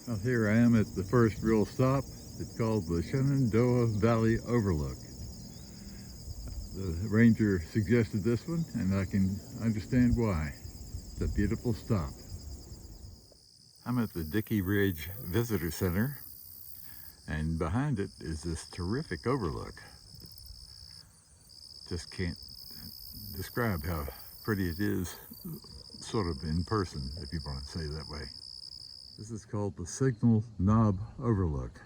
Well, here I am at the first real stop. It's called the Shenandoah Valley Overlook. The ranger suggested this one, and I can understand why. It's a beautiful stop. I'm at the Blue Ridge Visitor Center, and behind it is this terrific overlook. Just can't describe how pretty it is, sort of in person, if you want to say it that way. This is called the Signal Knob Overlook,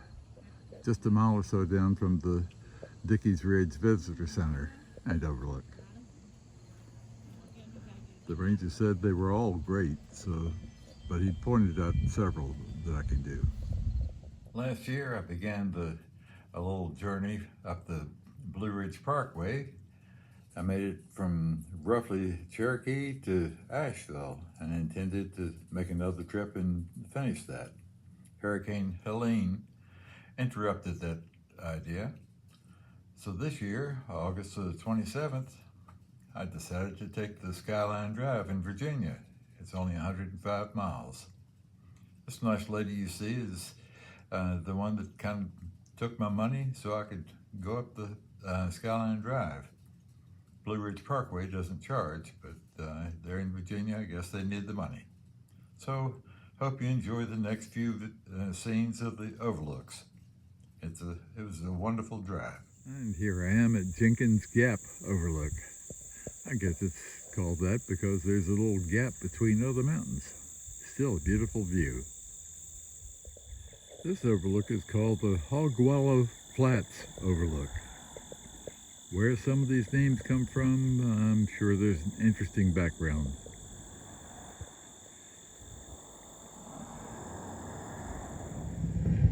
just a mile or so down from the Blue Ridge Visitor Center and Overlook. The ranger said they were all great, but he pointed out several that I can do. Last year I began a little journey up the Blue Ridge Parkway. I made it from roughly Cherokee to Asheville and intended to make another trip and finish that. Hurricane Helene interrupted that idea. So this year, August the 27th, I decided to take the Skyline Drive in Virginia. It's only 105 miles. This nice lady you see is the one that kind of took my money so I could go up the Skyline Drive. Blue Ridge Parkway doesn't charge, but they're in Virginia. I guess they need the money. So hope you enjoy the next few scenes of the overlooks. It was a wonderful drive. And here I am at Jenkins Gap Overlook. I guess it's called that because there's a little gap between other mountains. Still a beautiful view. This overlook is called the Hog Wallow Flats Overlook. Where some of these names come from, I'm sure there's an interesting background.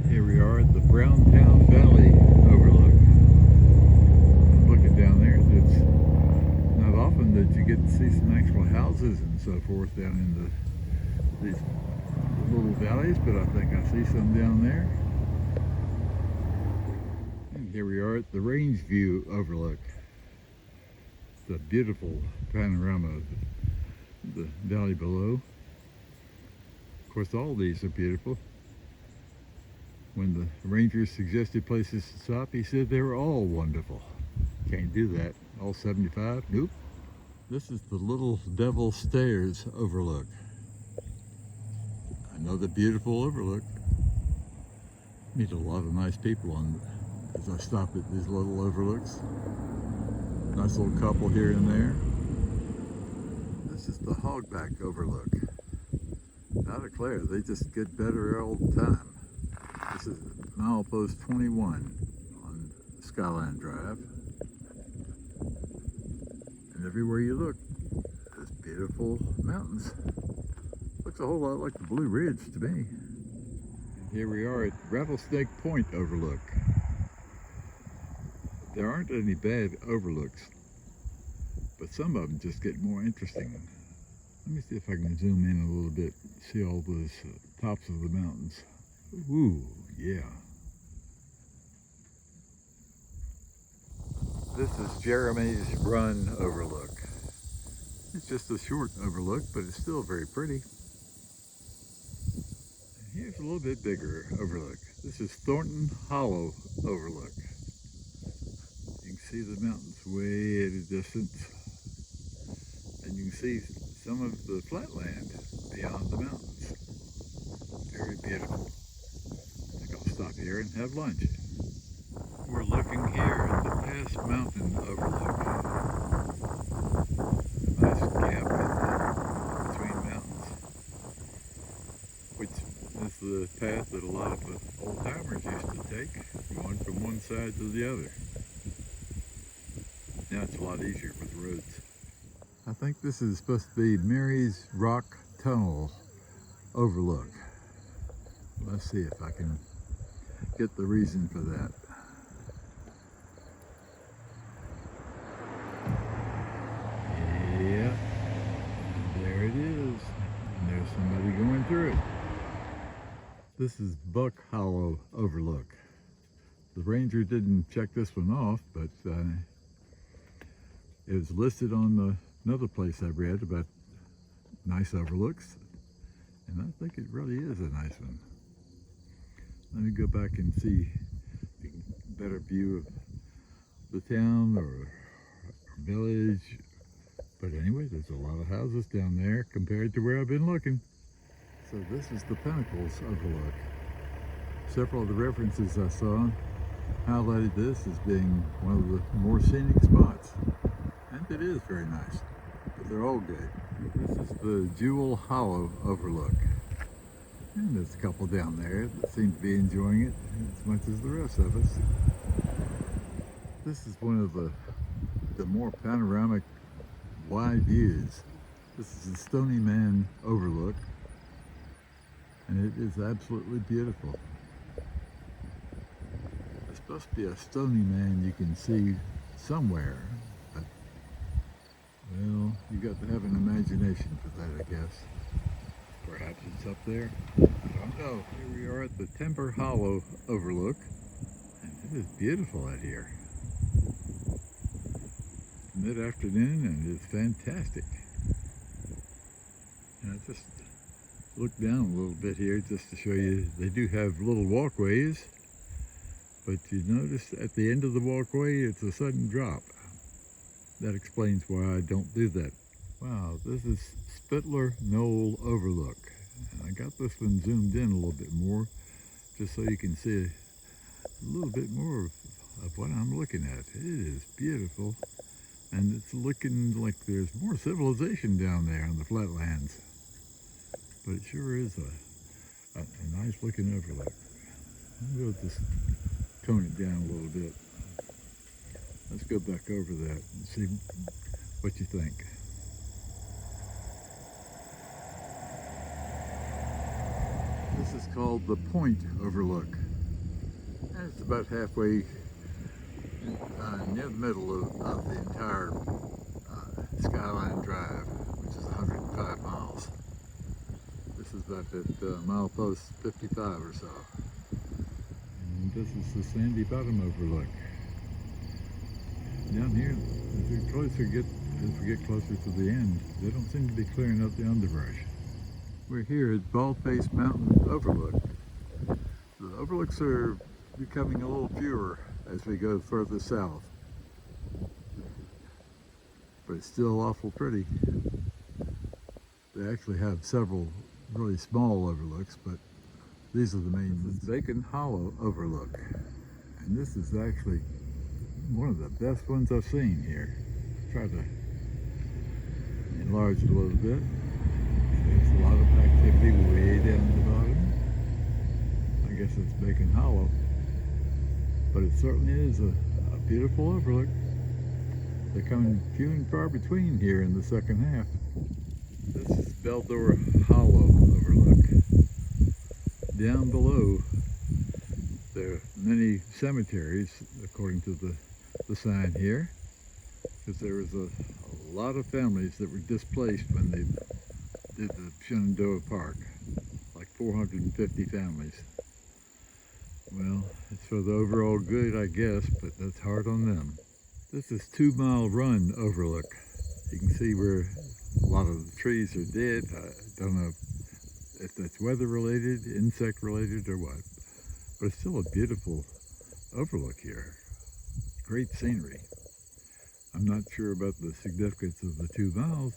Here we are at the Browntown Valley Overlook. Looking down there, it's not often that you get to see some actual houses and so forth down in these little valleys, but I think I see some down there. Here we are at the Range View Overlook. It's a beautiful panorama of the valley below. Of course, all these are beautiful. When the ranger suggested places to stop, he said they were all wonderful. Can't do that. All 75? Nope. This is the Little Devil Stairs Overlook. Another beautiful overlook. Meet a lot of nice people as I stop at these little overlooks. Nice little couple here and there. This is the Hogback Overlook. I declare, they just get better all the time. This is milepost 21 on Skyline Drive. And everywhere you look, there's beautiful mountains. Looks a whole lot like the Blue Ridge to me. And here we are at Rattlesnake Point Overlook. There aren't any bad overlooks, but some of them just get more interesting. Let me see if I can zoom in a little bit, see all those tops of the mountains. Ooh, yeah. This is Jeremy's Run Overlook. It's just a short overlook, but it's still very pretty. And here's a little bit bigger overlook. This is Thornton Hollow Overlook. You can see the mountains way at a distance, and you can see some of the flatland beyond the mountains. Very beautiful. I think I'll stop here and have lunch. We're looking here at the Pass Mountain Overlook. A nice gap between mountains, which is the path that a lot of the old timers used to take, going from one side to the other. Now it's a lot easier with roads. I think this is supposed to be Mary's Rock Tunnel Overlook. Let's see if I can get the reason for that. Yeah, there it is. And there's somebody going through it. This is Buck Hollow Overlook. The ranger didn't check this one off, but it was listed on another place I read about nice overlooks, and I think it really is a nice one. Let me go back and see a better view of the town or village. But anyway, there's a lot of houses down there compared to where I've been looking. So this is the Pinnacles overlook. Several of the references I saw highlighted this as being one of the more scenic spots. And it is very nice, but they're all good. This is the Jewel Hollow overlook. And there's a couple down there that seem to be enjoying it as much as the rest of us. This is one of the more panoramic, wide views. This is the Stony Man overlook, and it is absolutely beautiful. There's supposed to be a stony man you can see somewhere, but, well, you got to have an imagination for that, I guess. Perhaps it's up there. I don't know. Here we are at the Timber Hollow overlook, and it is beautiful out here. Mid-afternoon, and it's fantastic. And I just look down a little bit here just to show you. They do have little walkways, but you notice at the end of the walkway it's a sudden drop. That explains why I don't do that. Wow, this is Spittler Knoll Overlook. And I got this one zoomed in a little bit more just so you can see a little bit more of what I'm looking at. It is beautiful, and it's looking like there's more civilization down there on the flatlands. But it sure is a nice looking overlook. We'll just tone it down a little bit. Let's go back over that and see what you think. This is called the Point Overlook. And it's about halfway near the middle of the entire Skyline Drive, which is 105 miles. This is about at milepost 55 or so. And this is the Sandy Bottom Overlook. Down here, as we get closer to the end, they don't seem to be clearing up the underbrush. We're here at Baldface Mountain Overlook. The overlooks are becoming a little fewer as we go further south, but it's still awful pretty. They actually have several really small overlooks, but these are the main ones. Bacon Hollow Overlook, and this is actually one of the best ones I've seen here. Try to enlarge it a little bit. There's a lot of activity way down at the bottom. I guess it's Bacon Hollow, but it certainly is a beautiful overlook. They're coming few and far between here in the second half. This is Beldor Hollow Overlook. Down below, there are many cemeteries, according to the sign here, because there was a lot of families that were displaced when they did the Shenandoah Park, like 450 families. Well, it's for the overall good, I guess, but that's hard on them. This is 2 Mile Run Overlook. You can see where a lot of the trees are dead. I don't know if that's weather related, insect related, or what, but it's still a beautiful overlook here. Great scenery. I'm not sure about the significance of the 2 miles.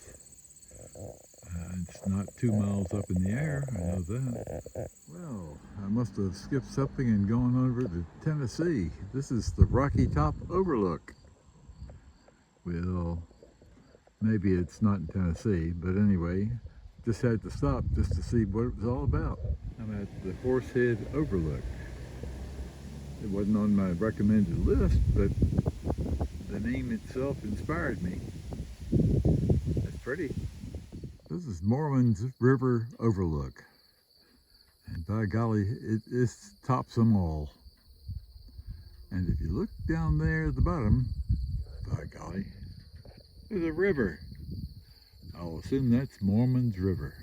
It's not 2 miles up in the air, I know that. Well, I must have skipped something and gone over to Tennessee. This is the Rocky Top Overlook. Well, maybe it's not in Tennessee, but anyway, just had to stop just to see what it was all about. I'm at the Horsehead Overlook. It wasn't on my recommended list, but the name itself inspired me. It's pretty. This is Mormons River Overlook. And by golly, it tops them all. And if you look down there at the bottom, by golly, there's a river. I'll assume that's Mormons River.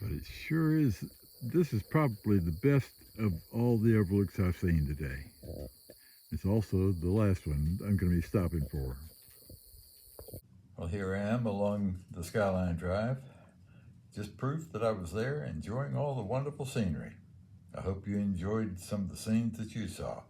But it sure is, this is probably the best of all the overlooks I've seen today. It's also the last one I'm going to be stopping for. Well, here I am along the Skyline Drive, just proof that I was there enjoying all the wonderful scenery. I hope you enjoyed some of the scenes that you saw.